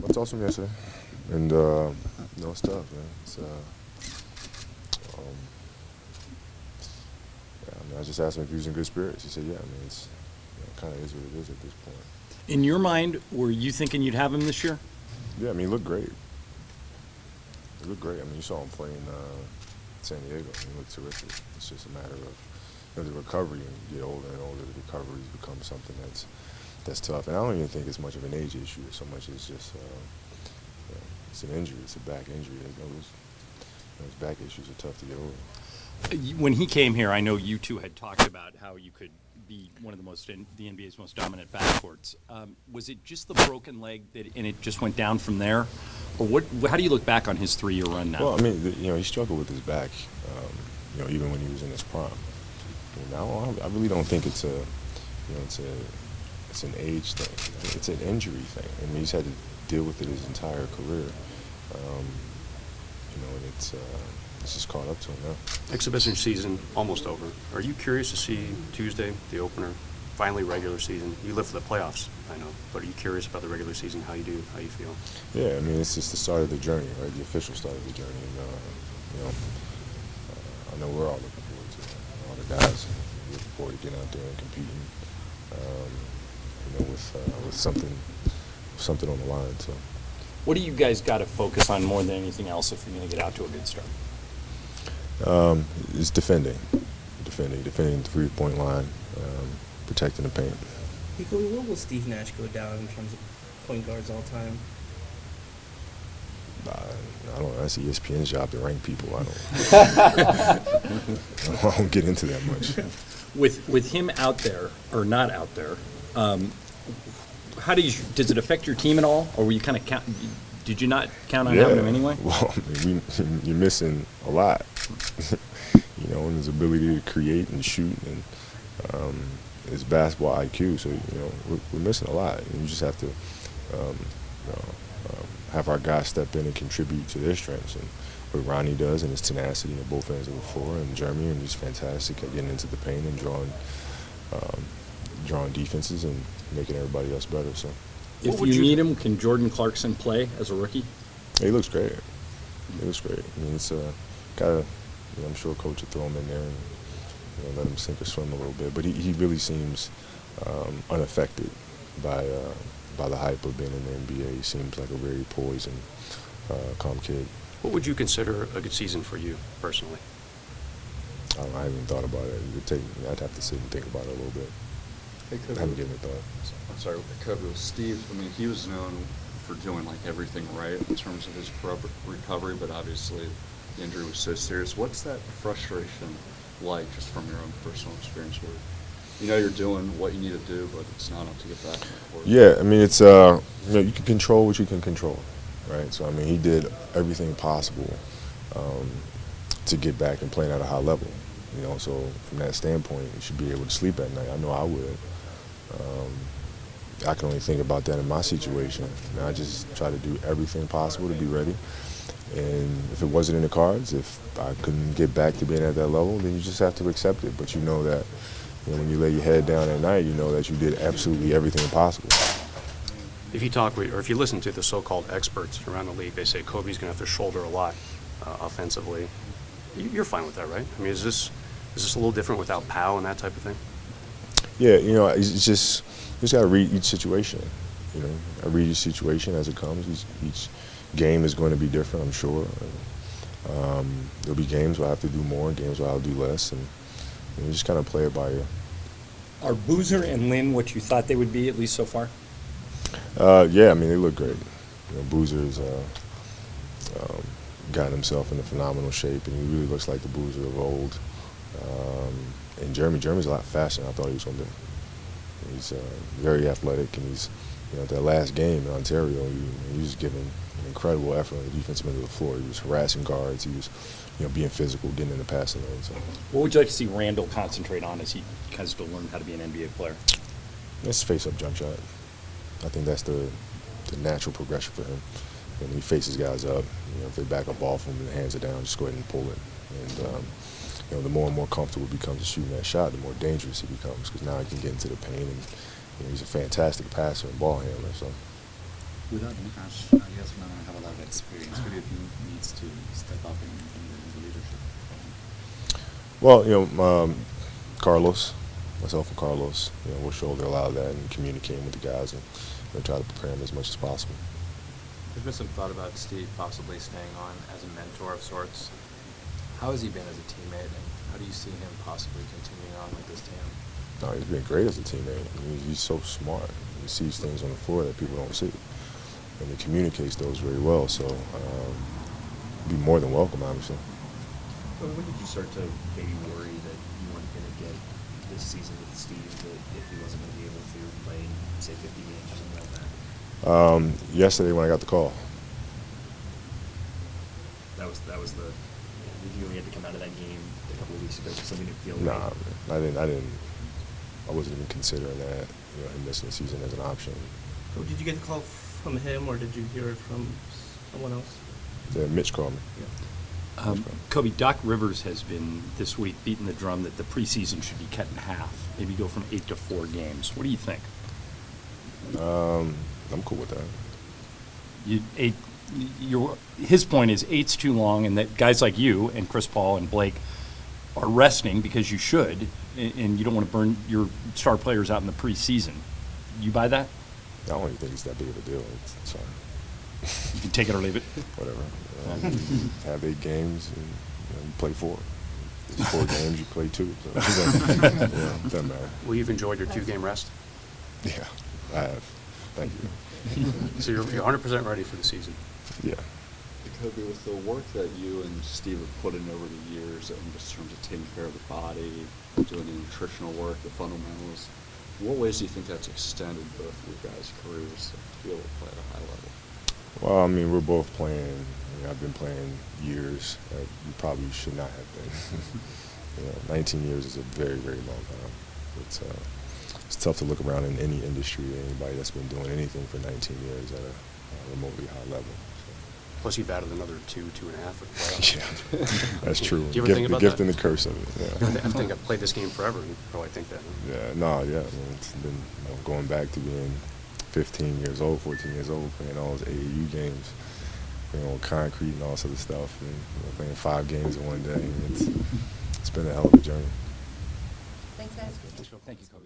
I talked to him yesterday, and it's tough, man. Um, yeah, I mean, I just asked him if he was in good spirits. He said, "Yeah." I mean, kind of is what it is at this point. In your mind, were you thinking you'd have him this year? Yeah, I mean, he looked great. He looked great. I mean, you saw him play in San Diego. He looked terrific. It's just a matter of the recovery. And you get older and older, the recovery becomes something that's tough. And I don't even think it's much of an age issue so much as just it's an injury. It's a back injury. Those back issues are tough to get over. When he came here, I know you two had talked about how you could be one of the NBA's most dominant backcourts. Was it just the broken leg and it just went down from there, or what? How do you look back on his 3-year run now? Well, I mean, he struggled with his back, even when he was in his prime. Now I really don't think it's it's an age thing. It's an injury thing. I mean, he's had to deal with it his entire career. And it's just caught up to him now. Exhibition season almost over. Are you curious to see Tuesday, the opener, finally regular season? You live for the playoffs, I know, but are you curious about the regular season? How you feel? Yeah, I mean, it's just the start of the journey, right? The official start of the journey. And, I know we're all looking forward to it. All the guys are looking forward to getting out there and competing, with something on the line. So. What do you guys got to focus on more than anything else if you're going to get out to a good start? It's defending the 3-point line, protecting the paint. What will Steve Nash go down in terms of point guards all time? I don't know. That's ESPN's job to rank people. I don't get into that much. With him out there or not out there, does it affect your team at all, or were you kind of did you not count on having him anyway? Well, I mean, you're missing a lot, and his ability to create and shoot and his basketball IQ. So, we're missing a lot. And you just have to have our guys step in and contribute to their strengths. And what Ronnie does and his tenacity at both ends of the floor, and Jeremy, and just fantastic at getting into the paint and drawing defenses and making everybody else better. So, if you need him, can Jordan Clarkson play as a rookie? He looks great. I mean, it's gotta. I'm sure coach will throw him in there and let him sink or swim a little bit. But he really seems unaffected by the hype of being in the NBA. He seems like a very poised and calm kid. What would you consider a good season for you personally? I haven't even thought about it. I'd have to sit and think about it a little bit. I haven't given it thought. I'm sorry, with Steve, I mean, he was known for doing everything right in terms of his recovery, but obviously the injury was so serious. What's that frustration like, just from your own personal experience, where you're doing what you need to do, but it's not enough to get back on the court? Yeah, I mean, it's you can control what you can control, right? So I mean, he did everything possible to get back and playing at a high level. So from that standpoint, you should be able to sleep at night. I know I would. I can only think about that in my situation. I just try to do everything possible to be ready. And if it wasn't in the cards, if I couldn't get back to being at that level, then you just have to accept it. But you know that when you lay your head down at night, you know that you did absolutely everything possible. If you talk or if you listen to the so-called experts around the league, they say Kobe's going to have to shoulder a lot offensively. You're fine with that, right? I mean, is this a little different without Powell and that type of thing? Yeah, it's just you just got to read each situation. I read each situation as it comes. Each game is going to be different, I'm sure. There'll be games where I have to do more, games where I'll do less, and you just kind of play it by ear. Are Boozer and Lynn what you thought they would be, at least so far? Yeah, I mean, they look great. Boozer's gotten himself into phenomenal shape, and he really looks like the Boozer of old. And Jeremy's a lot faster than I thought he was going to be. He's very athletic, and he's, that last game in Ontario, he was giving an incredible effort on the defensive end of the floor. He was harassing guards. He was, being physical, getting in the passing lane. So. What would you like to see Randall concentrate on as he kind of still learn how to be an NBA player? That's face-up jump shot. I think that's the natural progression for him. When he faces guys up, if they back up off him and hands it down, just go ahead and pull it. And the more and more comfortable he becomes shooting that shot, the more dangerous he becomes, because now he can get into the paint, and he's a fantastic passer and ball handler. So. Without Lukasz, you guys might not have a lot of experience. Who do you think needs to step up in the leadership? Well, Carlos, myself and Carlos, we'll shoulder a lot of that and communicating with the guys and try to prepare them as much as possible. There's been some thought about Steve possibly staying on as a mentor of sorts. How has he been as a teammate, and how do you see him possibly continuing on with this team? No, he's been great as a teammate. I mean, he's so smart. He sees things on the floor that people don't see, and he communicates those very well. So, be more than welcome, obviously. When did you start to maybe worry that you weren't going to get this season with Steve, that if he wasn't going to be able to play, say, 50 games or something like that? Yesterday when I got the call. That was the. Did you really have to come out of that game a couple of weeks ago for something to feel Nah, right? I wasn't even considering that, him missing the season as an option. So did you get the call from him, or did you hear it from someone else? Yeah, Mitch called me. Kobe, Doc Rivers has been this week beating the drum that the preseason should be cut in half, maybe go from 8 to 4 games. What do you think? I'm cool with that. His point is 8's too long, and that guys like you and Chris Paul and Blake are resting because you should, and you don't want to burn your star players out in the preseason. You buy that? I don't even think it's that big of a deal. It's fine. You can take it or leave it. Whatever. Have 8 games and you play 4. It's 4 games, you play 2. So it doesn't matter. Well, you've enjoyed your 2-game rest? Yeah, I have. Thank you. So you're 100% ready for the season? Yeah. Kobe, with the work that you and Steve have put in over the years, in just terms of taking care of the body, doing the nutritional work, the fundamentals, what ways do you think that's extended both of your guys' careers to be able to play at a high level? Well, I mean, we're both playing. I've been playing years that you probably should not have been. 19 years is a very, very long time. It's tough to look around in any industry, anybody that's been doing anything for 19 years at a remotely high level. Plus, you've added another 2.5 with the Yeah, that's true. Do you ever think about the gift that? and the curse of it. Yeah. I think I've played this game forever, and you probably think that. Huh? Yeah, I mean, it's been going back to being 15 years old, 14 years old, playing all those AAU games, on concrete and all this other stuff, and playing 5 games in one day. It's been a hell of a journey. Thanks, guys. Thank you, Kobe.